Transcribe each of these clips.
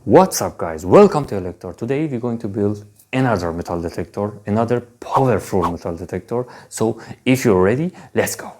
What's up guys, welcome to Elector. Today we're going to build another metal detector, another powerful metal detector. So if you're ready, let's go.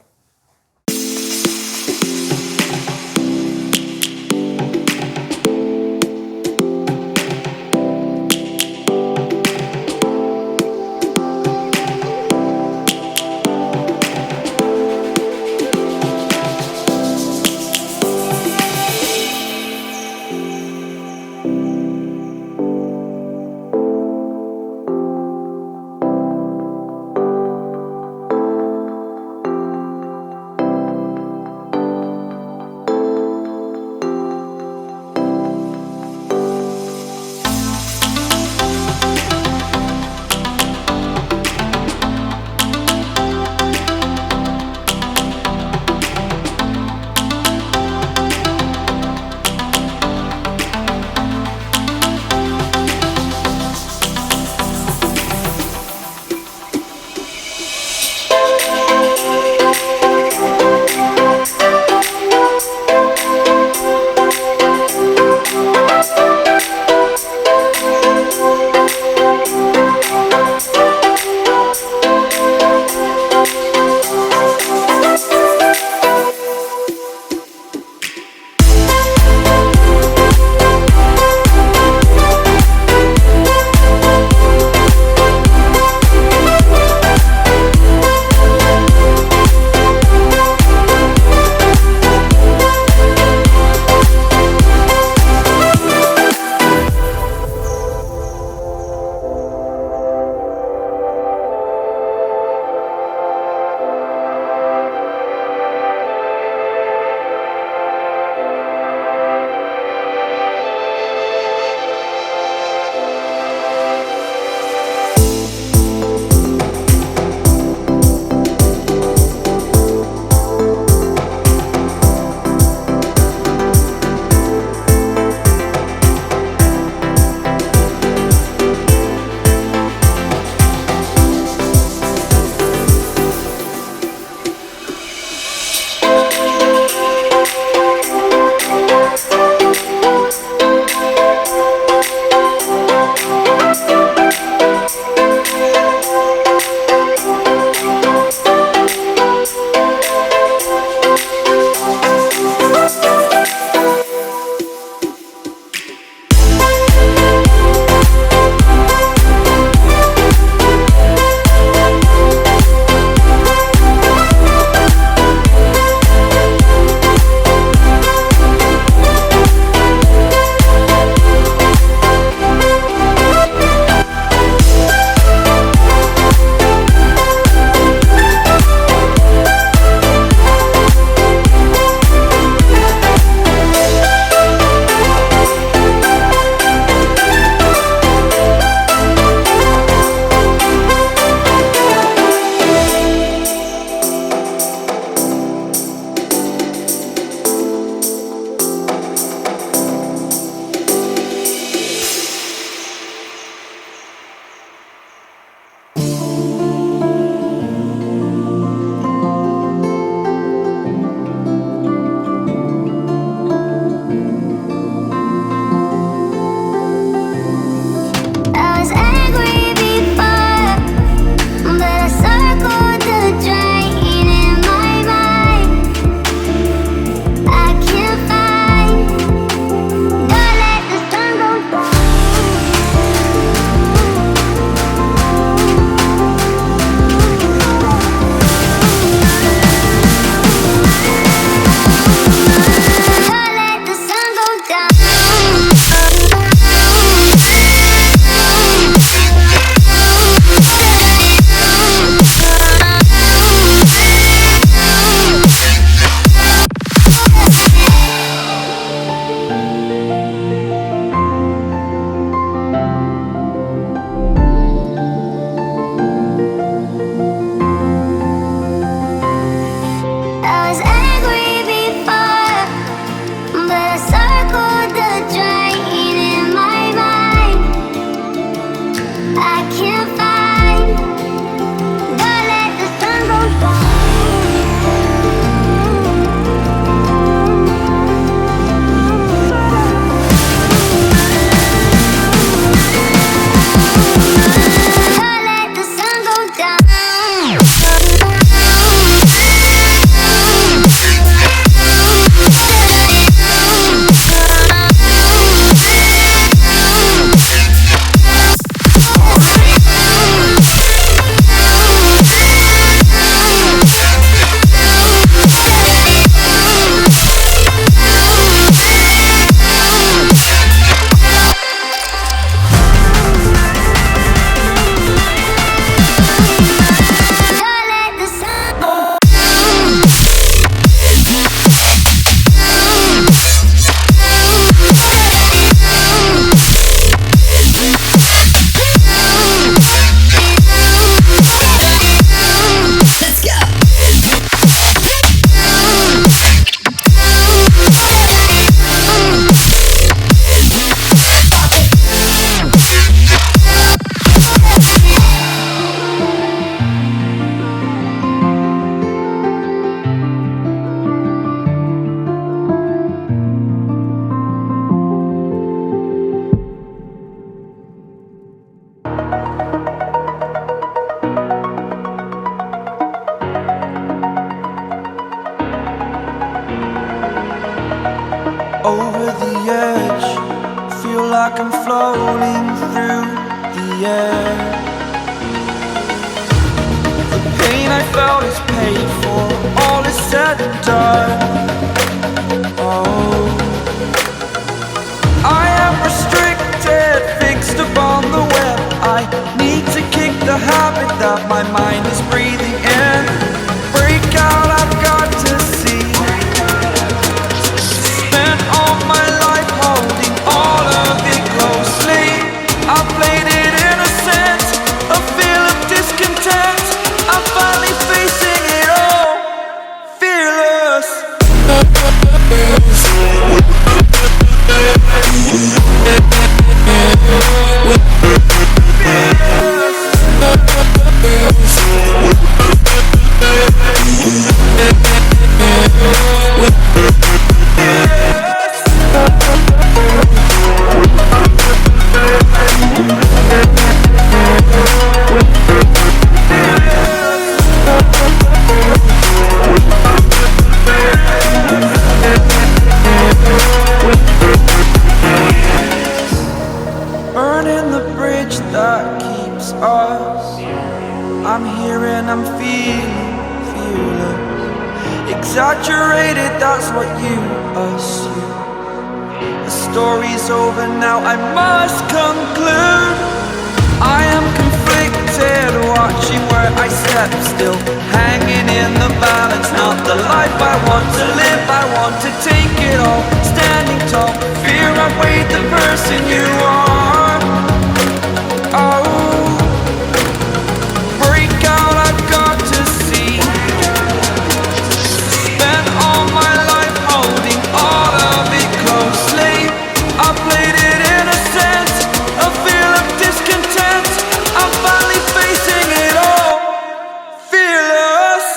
edge, feel like I'm floating through the air. The pain I felt is paid for, all is said and done. Oh, I am restricted, fixed upon the web. I need to kick the habit that my mind is breathing in. Break out, I've got to see. Spent all my life holding all of it closely. I played it innocent, a feel of discontent. I'm finally facing it all, fearless. Burning the bridge that keeps us. I'm here and I'm feeling fearless. Exaggerated, that's what you assume. The story's over now, I must conclude. I am conflicted, watching where I step still, hanging in the balance. Not the life I want to live, I want to take it all. Standing tall, fear outweighed the person you are. Oh, break out, I've got to see. Spent all my life holding all of it closely. I played it innocent, a feel of discontent. I'm finally facing it all, fearless.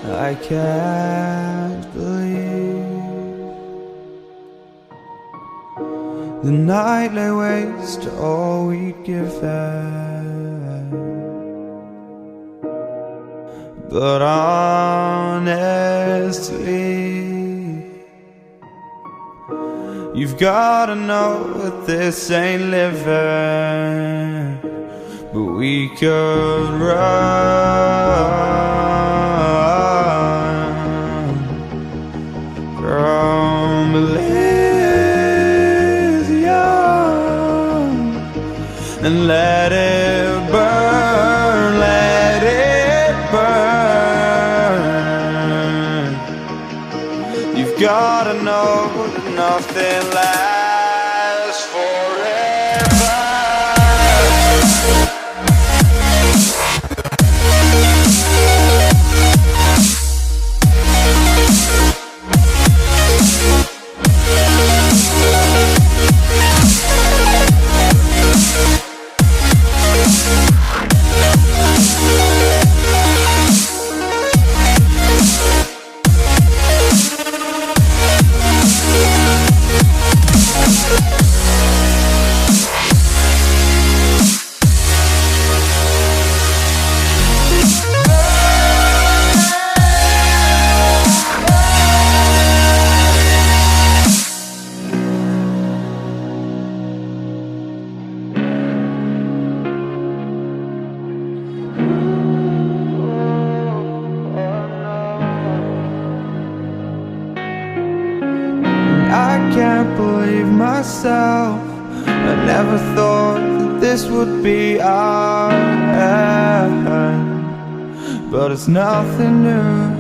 I can't believe the night lay waste to all we'd given. But honestly, you've gotta know that this ain't living. But we could run from Elysium and let it burn, let it burn. You've gotta know that nothing lasts forever. can't believe myself. I never thought that this would be our end, but it's nothing new.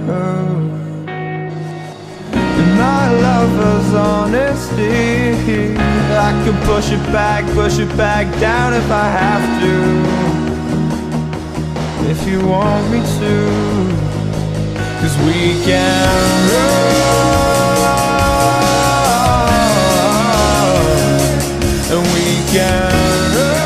And my lover's honesty, I could push it back down if I have to, if you want me to. 'Cause we can run, and we can run.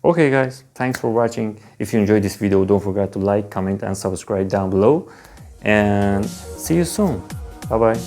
Okay guys, thanks for watching. If you enjoyed this video, don't forget to like, comment and subscribe down below. And see you soon. Bye bye.